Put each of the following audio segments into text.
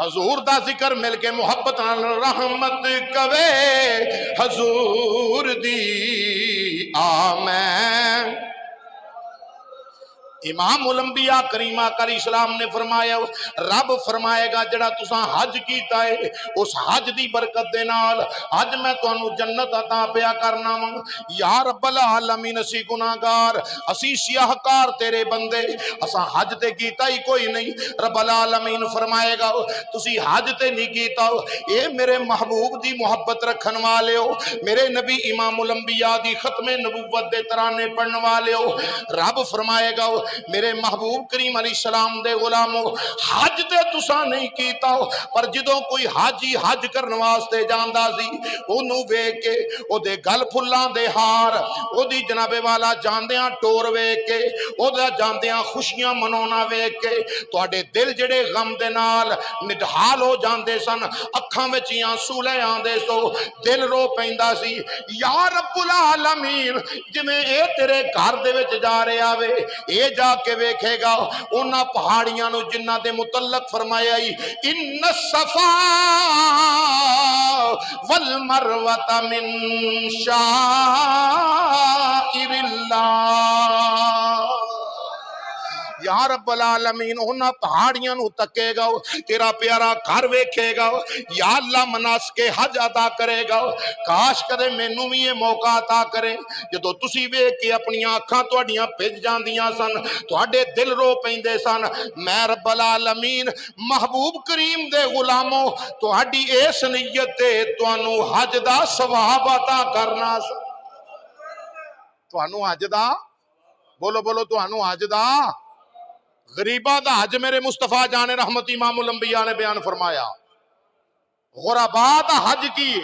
حضور دا ذکر مل کے محبت نال رحمت کوے حضور دی آمین۔ امام الانبیاء کریم آقا علیہ السلام نے فرمایا رب فرمائے گا جڑا تساں حج کیتا ہے اس حج دی برکت دے نال اج میں تانوں جنت عطا پیا کرنا وا۔ یا رب العالمین اسی گناہگار اسی سیاہکار تیرے بندے اساں حج تے کیتا ہی کوئی نہیں، رب العالمین فرمائے گا تسی حج تے نہیں کیتا، اے میرے محبوب دی محبت رکھن والے ہو، میرے نبی امام الانبیاء دی ختم نبوت دے ترانے پڑھن والے ہو، رب فرمائے گا میرے محبوب کریم علیہ السلام دے غلامو حج تے تساں نہیں کیتا پر جدوں کوئی حاجی حج کرن واسطے جاندا سی اونوں ویکھ کے او دے گل پھلاں دے ہار او دی جناب والا جاندیاں ٹور ویکھ کے او دا جاندیاں خوشیاں مناونا ویکھ کے تواڈے دل جڑے غم دے نال نڈھال ہو جاندے سن، اکھاں وچ آنسو لے آندے سو، دل رو پیندا سی۔ یا رب العالمین جویں اے تیرے گھر دے وچ جا رہا وے اے جا کے ویکھے گا انہاں پہاڑیاں نو جنہ دے متعلق فرمایا ہی ان الصفا والمروۃ من شعائر اللہ۔ یا رب العالمین انہاں پہاڑیاں نو تکے گا تیرا پیارا گھر ویکھے گا، یا اللہ مناسک حج ادا کرے گا، کاش کرے مینوں بھی یہ موقع عطا کرے جدوں تسی ویکھ کے اپنی آنکھاں تہاڈیاں بھج جاندیاں سن، تہاڈے دل رو پیندے سن، میں رب العالمین محبوب کریم دے غلاموں تہاڈی اس نیت تے تانوں حج دا ثواب عطا کرنا سی۔ تانوں حج دا بولو بولو تانوں حج دا غریباں دا حج میرے مصطفیٰ جان رحمت امام الانبیاء نے بیان فرمایا، غرباء دا حج کیے،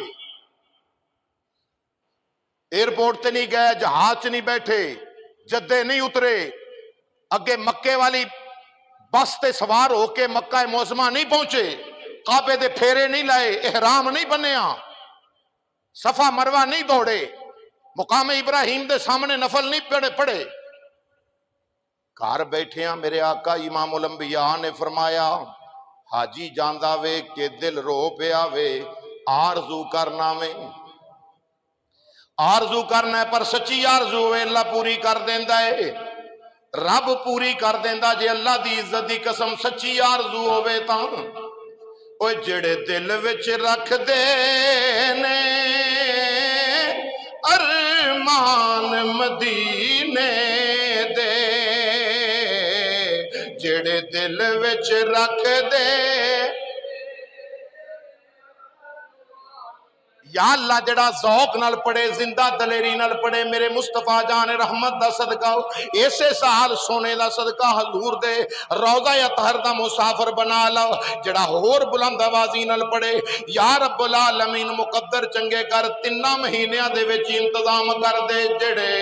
ایئرپورٹ تے نہیں گئے، جہاز چ نہیں بیٹھے، جدے نہیں اترے، اگے مکے والی بس تے سوار ہو کے مکہ معظمہ نہیں پہنچے، کعبے دے پھیرے نہیں لائے، احرام نہیں بنیا، صفا مروہ نہیں دوڑے، مقام ابراہیم دے سامنے نفل نہیں پڑھے، گھر بیٹھے ہیں میرے آقا امام الانبیاء نے فرمایا حاجی جاندا وے کہ دل رو پیا وے، آرزو کرنا وے، آرزو کرنا ہے پر سچی آرزو ہے اللہ پوری کر دیندا ہے، رب پوری کر دیندا جے اللہ دی عزت دی قسم سچی آرزو ہوے تاں او جڑے دل وچ رکھ دے نے ارمان مدینے دے، جڑے دل وچ رکھ دے، یا اللہ جڑا ذوق نال پڑے زندہ دلیری نال پڑے میرے مصطفیٰ جان رحمت دا صدقہ ایسے سال سونے دا صدقہ حضور دے روضہ اطہر دا مسافر بنا لو، جڑا ہور بلند آوازی نال پڑے یا رب العالمین مقدر چنگے کر تیناں مہینیاں دے وچ انتظام کر دے، جڑے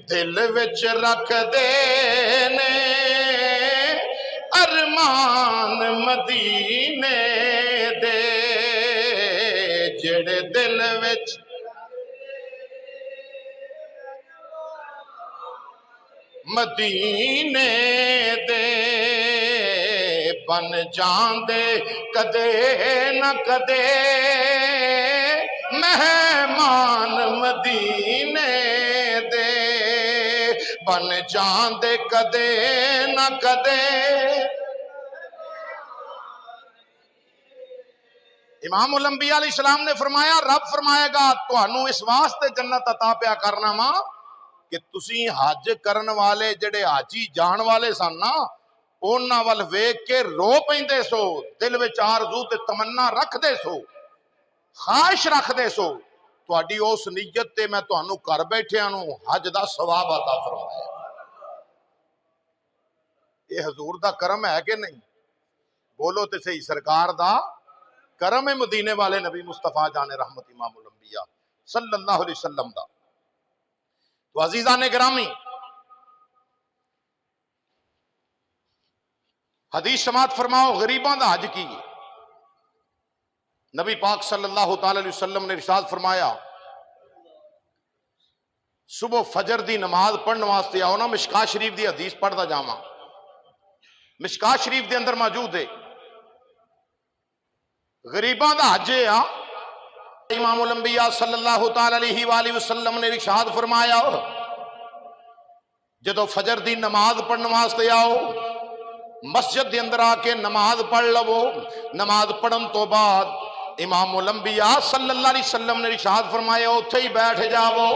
دل وچ رکھ دے نے ارمان مدینے دے، جڑے دل وچ مدینے دے بن جاندے کدے نہ کدے مہمان مدینے دے، بن جاندے کدے نہ کدے۔ امام الانبیاء علیہ السلام نے فرمایا رب فرمائے گا تانوں اس واسطے جنت عطا پیا کرنا وا کہ تسی حج کرن والے جڑے حاجی جان والے سن نا انہاں ول ویکھ کے رو پیندے سو، دل وچ آرزو تے تمنا رکھ دے سو، خواہش رکھ دے سو، تہاڈی اس نیت تے میں تانوں گھر بیٹھیاں نوں حج دا ثواب عطا فرمایا۔ یہ حضور دا کرم ہے کہ نہیں؟ بولو تے صحیح، سرکار دا کرم ہے مدینے والے نبی مصطفیٰ جان رحمت امام الانبیاء صلی اللہ علیہ وسلم دا۔ تو عزیزان گرامی حدیث سماعت فرماؤ غریباں دا حج کی نبی پاک صلی اللہ تعالی علیہ وسلم نے ارشاد فرمایا صبح فجر دی نماز پڑھن واسطے آؤ نا، مشکاہ شریف دی حدیث پڑھدا جاواں، مشکاہ شریف دے اندر موجود ہے غریباں دا حج ہے۔ امام الانبیاء صلی اللہ تعالی علیہ وآلہ وسلم نے ارشاد فرمایا جدو فجر دی نماز پڑھن واسطے آؤ مسجد دے اندر آ کے نماز پڑھ لو، نماز پڑھن تو بعد امام الانبیاء صلی اللہ علیہ وسلم نے ارشاد فرمایا اوتھے ہی بیٹھ جاؤ،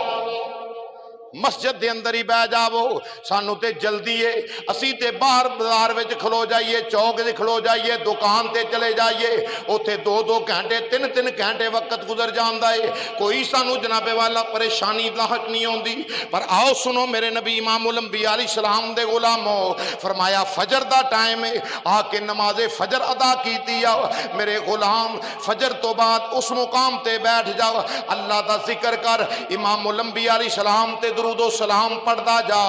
مسجد دے اندر ہی بیٹھ جاؤ، سانو تے جلدی ہے، اسی تے باہر بازار وچ کھلو جائیے، چوک تے کھلو جائیے، دکان تے چلے جائیے، اوتھے 2-2 گھنٹے 3-3 گھنٹے وقت گزر جاندا ہے، کوئی سانو جناب والا پریشانی لاحق نہیں ہوندی۔ پر آؤ سنو میرے نبی امام الانبیاء علیہ السلام دے غلامو، فرمایا فجر دا ٹائم ہے، آ کے نماز فجر ادا کیتی آ، میرے غلام فجر تو بعد اس مقام تے بیٹھ جاؤ، اللہ دا ذکر کر، امام الانبیاء علیہ السلام تے درود و سلام پڑھدا جا،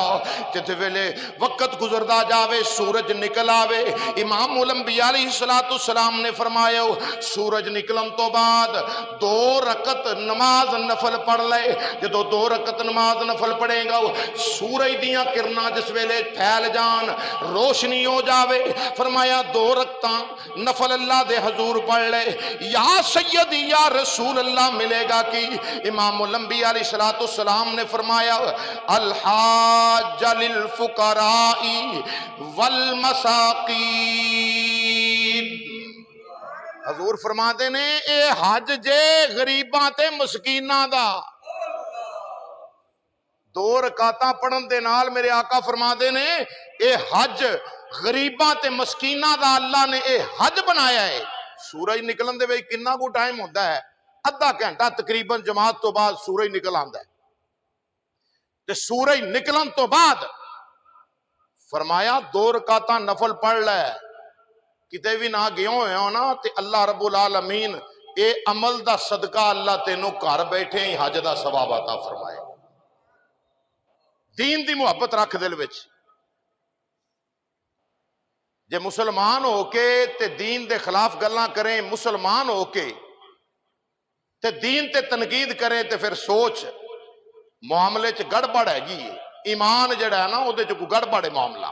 جتے ویلے وقت گزردا جاوے سورج نکل آوے، امام الانبیاء علیہ السلام نے فرمایا سورج نکلن تو بعد 2 رکعت نماز نفل پڑھ لے، جدو 2 رکعت نماز نفل پڑھے گا سورج دیاں کرنا جس ویلے پھیل جان روشنی ہو جاوے، فرمایا 2 رکعتاں نفل اللہ دے حضور پڑھ لے، یا سیدی یا رسول اللہ ملے گا کی؟ امام الانبیاء علیہ السلام نے فرمایا الحاج للفقراء والمساکین، حضور فرماتے نے اے حج جے غریباں تے مسکیناں دا۔ 2 رکعتاں پڑھن دے نال میرے آقا فرماتے نے اے حج غریباں تے مسکیناں دا اللہ نے اے حج بنایا ہے۔ سورج نکلن دے وچ کنا کو ٹائم ہوندا ہے؟ آدھا گھنٹہ تقریباً جماعت تو بعد سورج نکل آندا ہے، تے سورج نکلن تو بعد فرمایا 2 رکعتاں نفل پڑھ لے، کتے بھی نہ گئے ہوئے ہو نا تے اللہ رب العالمین اے عمل دا صدقہ اللہ تینوں گھر بیٹھے ہی حج دا ثواب عطا فرمائے۔ دین دی محبت رکھ دل وچ، جے مسلمان ہو کے تے دین دے خلاف گلاں کریں، مسلمان ہو کے تے دین تے تنقید کریں تے پھر سوچ معاملے چ گڑبڑ ہے گی، ایمان جڑا ہے نا او دے چ کوئی گڑبڑ ہے معاملہ،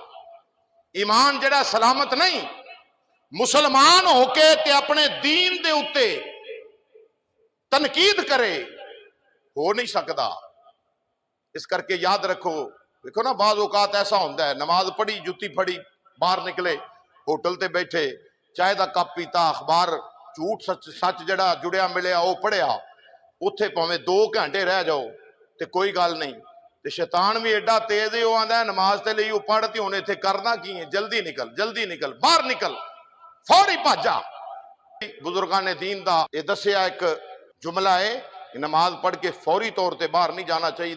ایمان جڑا سلامت نہیں۔ مسلمان ہو کے تے اپنے دین دے اتے تنقید کرے ہو نہیں سکتا، اس کر کے یاد رکھو، دیکھو نا بعض اوقات ایسا ہوتا ہے نماز پڑھی جتی پھڑی باہر نکلے ہوٹل تے بیٹھے چائے دا کپ پیتا اخبار جھوٹ سچ جڑا جڑیا ملیا وہ پڑھیا، اتھے پاویں 2 گھنٹے رہ جاؤ تے کوئی گل نہیں، تے شیطان بھی ایڈا تیز ہے وہ آندا ہے نماز تے لئی وہ پڑھتی ہونے تھے کرنا کی ہے، جلدی نکل باہر نکل فوری پاجا۔ بزرگان دین دا یہ دسیا ایک جملہ ہے نماز پڑھ کے فوری طور تے باہر نہیں جانا چاہیے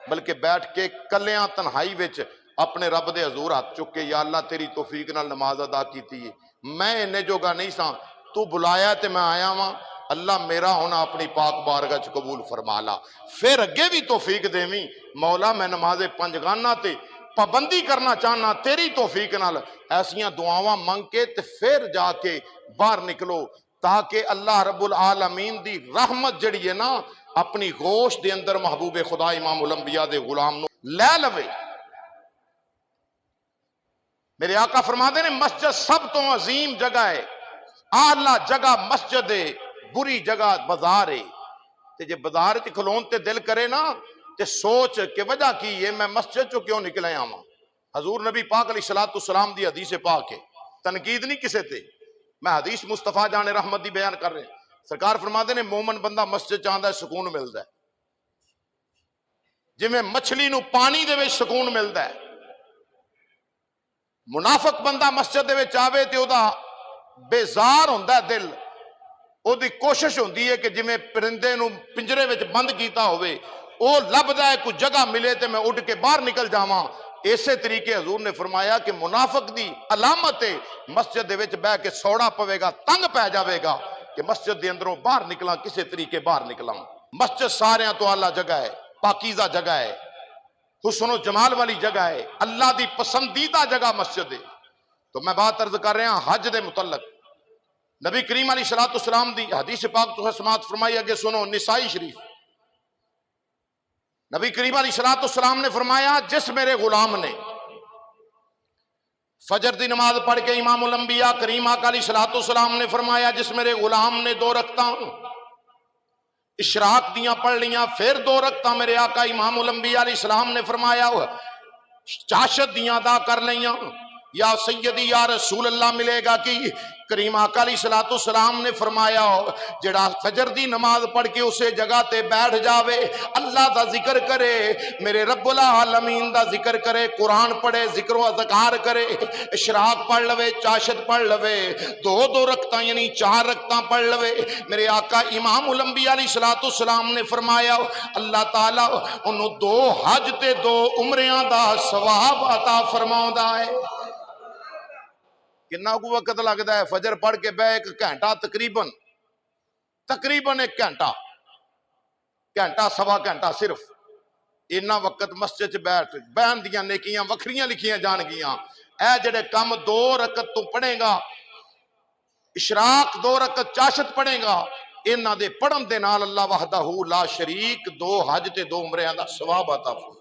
بلکہ بیٹھ کے کلیاں تنہائی وچ اپنے رب دے حضور ہاتھ چک کے یا اللہ تیری توفیق نال نماز ادا کیتی ہے، میں انہیں جوگا نہیں سا، تو بلایا تے میں آیا ہاں، اللہ میرا ہونا اپنی پاک بارگاہ چ قبول فرما لا، پھر اگے بھی توفیق دیویں مولا میں نماز 5 گانا تے پابندی کرنا چاہنا تیری توفیق نال، ایسیاں دعاواں منگ کے تے پھر جا کے باہر نکلو تاکہ اللہ رب العالمین دی رحمت جڑی ہے نا اپنی گوش دے اندر محبوب خدا امام الانبیاء دے غلام نو لے لوے۔ میرے آقا فرماتے نے مسجد سب تو عظیم جگہ ہے، اعلیٰ جگہ مسجد ہے، بری جگہ بازار ہے، تے جے بازار چ کھلون تے دل کرے نا تے سوچ کہ وجہ کی ہے میں مسجد چو کیوں نکلے آواں۔ حضور نبی پاک علیہ السلام دی حدیث پاک ہے، تنقید نہیں کسے تے، میں حدیث مصطفیٰ جان رحمت دی بیان کر رہے ہیں، سرکار فرماتے نے مومن بندہ مسجد چاہتا ہے سکون ملتا ہے، جی میں مچھلی نو پانی دے وچ سکون ملتا ہے، منافق بندہ مسجد دے وچ آوے تے او دا بیزار ہوندا ہے دل، او دی کوشش ہوندی ہے کہ جی میں پرندے نو پنجرے وچ بند کیتا ہوئے او لبدا ہے کوئی جگہ ملے تے میں اٹھ کے باہر نکل جاواں۔ اسی طریقے حضور نے فرمایا کہ منافق دی علامت ہے مسجد دے وچ بیٹھ کے سوڑا پوے گا، تنگ پہ جاوے گا کہ مسجد دے اندروں باہر نکلاں، کسے طریقے باہر نکلاں۔ مسجد ساریاں تو اعلیٰ جگہ ہے، پاکیزہ جگہ ہے، حسن و جمال والی جگہ ہے، اللہ دی پسندیدہ جگہ مسجد ہے۔ تو میں بات عرض کر رہا ہوں حج دے متعلق، نبی کریم علیہ السلام دی حدیث پاک تو سماعت فرمائی اگے سنو، نسائی شریف، نبی کریم علیہ السلام نے فرمایا جس میرے غلام نے فجر دی نماز پڑھ کے امام الانبیاء کریم آقا علیہ الصلوۃ والسلام نے فرمایا جس میرے غلام نے 2 رکعتاں اشراق دیاں پڑھ لیاں، پھر 2 رکعتاں میرے آقا امام الانبیاء علیہ السلام نے فرمایا چاشت دیاں ادا کر لیاں، یا سیدی یا رسول اللہ ملے گا کہ کریم آقا علیہ الصلوۃ والسلام نے فرمایا جڑا فجر دی نماز پڑھ کے اسے جگہ تے بیٹھ جاوے، اللہ دا ذکر کرے، میرے رب العالمین دا ذکر کرے، قرآن پڑھے، ذکر و اذکار کرے، اشراق پڑھ لوے، چاشت پڑھ لوے، 2 رکعتاں یعنی 4 رکعتاں پڑھ لوے، میرے آقا امام الانبیاء علیہ الصلوۃ والسلام نے فرمایا اللہ تعالیٰ انہوں 2 حج تے 2 عمریاں دا ثواب عطا فرماؤندا ہے۔ کتنا کو وقت لگتا ہے فجر پڑھ کے بہ 1 گھنٹہ تقریباً 1 گھنٹہ سوا گھنٹہ صرف اینا وقت مسجد بیٹھ بہن دیاں نیکیاں وکھریاں لکھیاں جان گیاں۔ اے جڑے کم 2 رکعت تو پڑھے گا، اشراق 2 رکعت چاشت پڑھے گا، انہاں دے پڑھن دے نال اللہ وحدہ لا شریک 2 حج تے 2 عمریاں دا ثواب عطا فرمائے۔